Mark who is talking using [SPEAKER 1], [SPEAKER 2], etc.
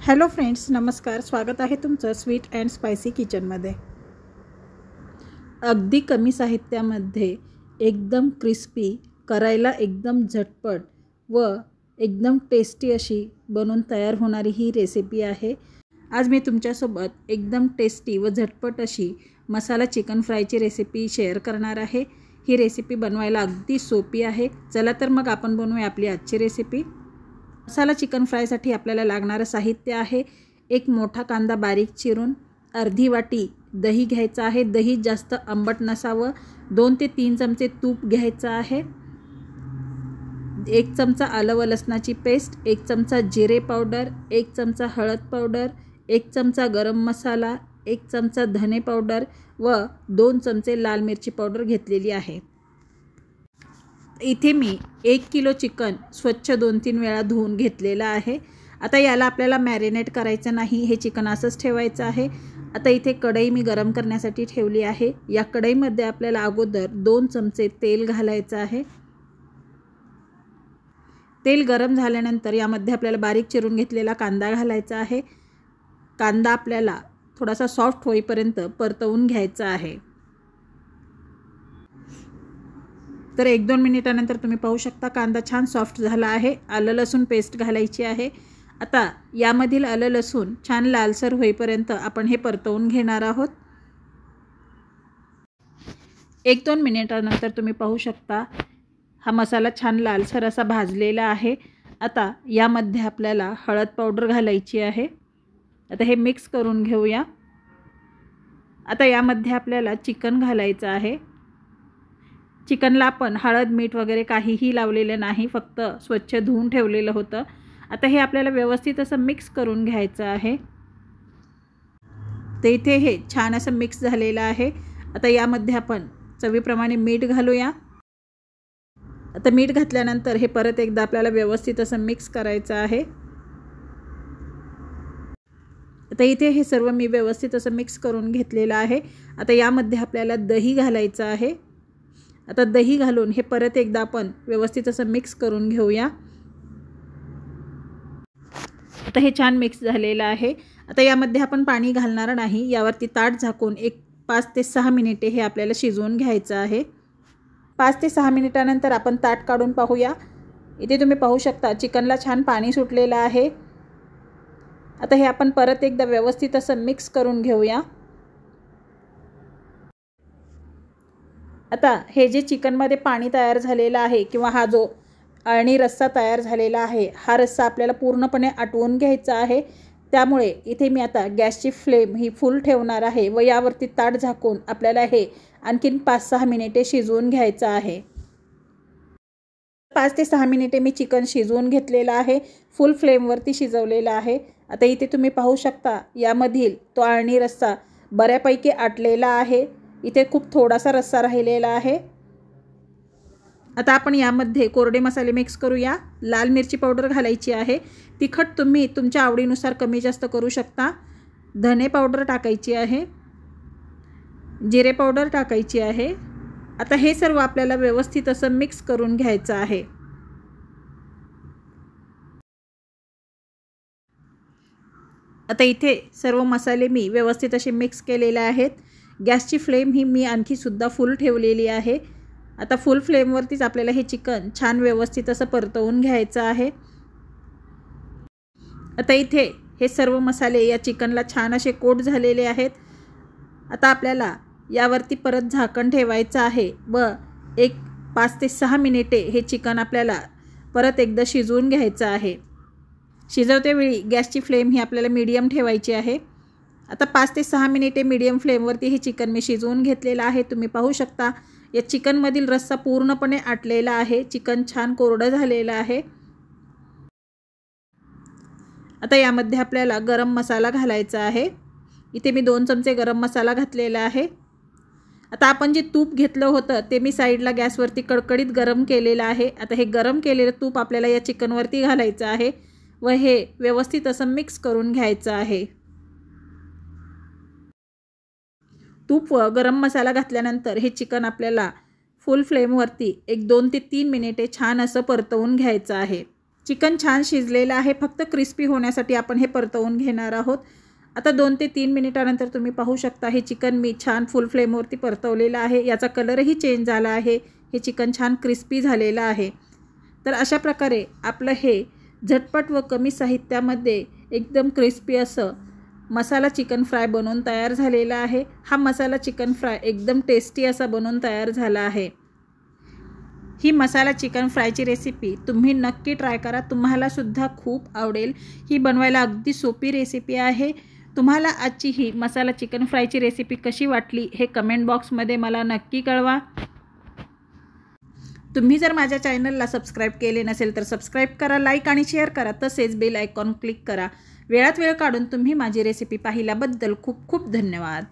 [SPEAKER 1] Hello friends, नमस्कार. स्वागत आहे तुमचं स्वीट अँड स्पायसी किचनमध्ये. अगदी कमी साहित्यामध्ये एकदम क्रिस्पी, करायला एकदम झटपट व एकदम टेस्टी अशी बनवून तयार होणारी ही रेसिपी आहे. आज मी तुमच्यासोबत एकदम टेस्टी व झटपट अशी मसाला चिकन फ्रायची रेसिपी शेअर करणार आहे. ही रेसिपी बनवायला अगदी सोपी आहे. चला तर मग आपण बनवूया आपली आजची रेसिपी. मसाला चिकन फ्रायसाठी आपल्याला लागणारं साहित्य आहे: एक मोठा कांदा बारीक चिरून, अर्धी वाटी दही घ्यायचं आहे. दही जास्त आंबट नसावं. 2 ते 3 चमचे तूप घ्यायचं आहे. 1 चमचा आलं व लसणाची पेस्ट, 1 चमचा जिरे पावडर, 1 चमचा हळद पावडर, 1 चमचा गरम मसाला, 1 चमचा धने पावडर व 2 चमचे लाल मिरची पावडर घेतलेली आहे. इथे मी 1 किलो चिकन स्वच्छ 2-3 वेळा धुवून घेतलेलं आहे. आता याला आपल्याला मॅरिनेट करायचं नाही, हे चिकन असंच ठेवायचं आहे. आता इथे कढई मी गरम करण्यासाठी ठेवली आहे. या कढईमध्ये आपल्याला अगोदर 2 चमचे तेल घालायचं आहे. तेल गरम झाल्यानंतर यामध्ये आपल्याला बारीक चिरून घेतलेला कांदा घालायचा आहे. कांदा आपल्याला थोडासा सॉफ्ट होईपर्यंत परतवून घ्यायचा आहे. तर 1-2 मिनिटानंतर तुम्ही पाहू शकता कांदा छान सॉफ्ट झाला आहे. आलं लसूण पेस्ट घालायची आहे. आता यामधील आलं लसूण छान लालसर होईपर्यंत आपण हे परतवून घेणार आहोत. 1-2 मिनिटानंतर तुम्ही पाहू शकता हा मसाला छान लालसर असा भाजलेला आहे. आता यामध्ये आपल्याला हळद पावडर घालायची आहे. आता हे मिक्स करून घेऊया. आता यामध्ये आपल्याला चिकन घालायचं आहे. चिकनला आपण हळद मीठ वगैरे काहीही लावलेलं नाही, फक्त स्वच्छ धुवून ठेवलेलं होतं. आता हे आपल्याला व्यवस्थित असं मिक्स करून घ्यायचं आहे. तर इथे हे छान असं मिक्स झालेलं आहे. आता यामध्ये आपण चवीप्रमाणे मीठ घालूया. आता मीठ घातल्यानंतर हे परत एकदा आपल्याला व्यवस्थित असं मिक्स करायचं आहे. आता इथे हे सर्व मी व्यवस्थित असं मिक्स करून घेतलेलं आहे. आता यामध्ये आपल्याला दही घालायचं आहे. आता दही घालून हे परत एकदा आपण व्यवस्थित असं मिक्स करून घेऊया. आता हे छान मिक्स झालेलं आहे. आता यामध्ये आपण पाणी घालणार नाही. यावरती ताट झाकून 5 ते 6 मिनिटे हे आपल्याला शिजवून घ्यायचं आहे. 5 ते 6 मिनिटानंतर आपण ताट काढून पाहूया. इथे तुम्ही पाहू शकता चिकनला छान पाणी सुटलेलं आहे. आता हे आपण परत एकदा व्यवस्थित असं मिक्स करून घेऊया. आता हे जे चिकनमध्ये पाणी तयार झालेलं आहे किंवा हा जो अळणी रस्सा तयार झालेला आहे, हा रस्सा आपल्याला पूर्णपणे आटवून घ्यायचा आहे. त्यामुळे इथे मी आता गॅसची फ्लेम ही फुल ठेवणार आहे व यावरती ताट झाकून आपल्याला हे आणखीन 5-6 मिनिटे शिजवून घ्यायचं आहे. 5 ते 6 मिनिटे मी चिकन शिजवून घेतलेलं आहे. फुल फ्लेमवरती शिजवलेलं आहे. आता इथे तुम्ही पाहू शकता यामधील तो अळणी रस्सा बऱ्यापैकी आटलेला आहे. इथे खूप थोडासा रस्सा राहिलेला आहे. आता आपण यामध्ये कोरडे मसाले मिक्स करूया. लाल मिरची पावडर घालायची आहे. तिखट तुम्ही तुमच्या आवडीनुसार कमी जास्त करू शकता. धने पावडर टाकायची आहे. जिरे पावडर टाकायची आहे. आता हे सर्व आपल्याला व्यवस्थित असं मिक्स करून घ्यायचं आहे. आता इथे सर्व मसाले मी व्यवस्थित असे मिक्स केलेले आहेत. गॅसची फ्लेम ही मी आणखी सुद्धा फुल ठेवलेली आहे. आता फुल फ्लेमवरतीच आपल्याला हे चिकन छान व्यवस्थित असं परतवून घ्यायचं आहे. आता इथे हे सर्व मसाले या चिकनला छान असे कोट झालेले आहेत. आता आपल्याला यावरती परत झाकण ठेवायचं आहे व 5 ते 6 मिनिटे हे चिकन आपल्याला परत एकदा शिजवून घ्यायचं आहे. शिजवतेवेळी गॅसची फ्लेम ही आपल्याला मीडियम ठेवायची आहे. आता 5 ते 6 मिनिटे मीडियम फ्लेमवरती हे चिकन मी शिजवून घेतलेलं आहे. तुम्ही पाहू शकता या चिकनमधील रस्सा पूर्णपणे आटलेला आहे. चिकन छान कोरडं झालेलं आहे. आता यामध्ये आपल्याला गरम मसाला घालायचा आहे. इथे मी 2 चमचे गरम मसाला घातलेला आहे. आता आपण जे तूप घेतलं होतं ते मी साईडला गॅसवरती कडकडीत गरम केलेलं आहे. आता हे गरम केलेलं तूप आपल्याला या चिकनवरती घालायचं आहे व हे व्यवस्थित असं मिक्स करून घ्यायचं आहे. तूप व गरम मसाला घातल्यानंतर हे चिकन आपल्याला फुल फ्लेमवरती 2 ते 3 मिनिटे छान असं परतवून घ्यायचं आहे. चिकन छान शिजलेलं आहे, फक्त क्रिस्पी होण्यासाठी आपण हे परतवून घेणार आहोत। आता 2 ते 3 मिनिटानंतर तुम्ही पाहू शकता हे चिकन मी छान फुल फ्लेमवरती परतवलेलं आहे। याचा कलरही चेंज झाला आहे, हे चिकन छान क्रिस्पी झालेलं आहे। तर अशा प्रकारे आपलं हे झटपट व कमी साहित्यामध्ये एकदम क्रिस्पी असं मसाला चिकन फ्राय बनवून तयार झालेला आहे। हा मसाला चिकन फ्राय एकदम टेस्टी असा बनवून तयार झाला आहे। ही मसाला चिकन फ्रायची रेसिपी तुम्ही नक्की ट्राय करा, तुम्हाला सुद्धा खूप आवडेल। ही बनवायला अगदी सोपी रेसिपी आहे। तुम्हाला आजची ही मसाला चिकन फ्रायची रेसिपी कशी वाटली हे कमेंट बॉक्समध्ये मला नक्की कळवा। तुम्ही जर माझ्या चॅनलला सबस्क्राईब केले नसेल तर सबस्क्राईब करा, लाईक आणि शेअर करा, तसेच बेल आयकॉन क्लिक करा। वेळात वेळ काढून तुम्ही माझी रेसिपी पाहिल्याबद्दल खूप खूप धन्यवाद।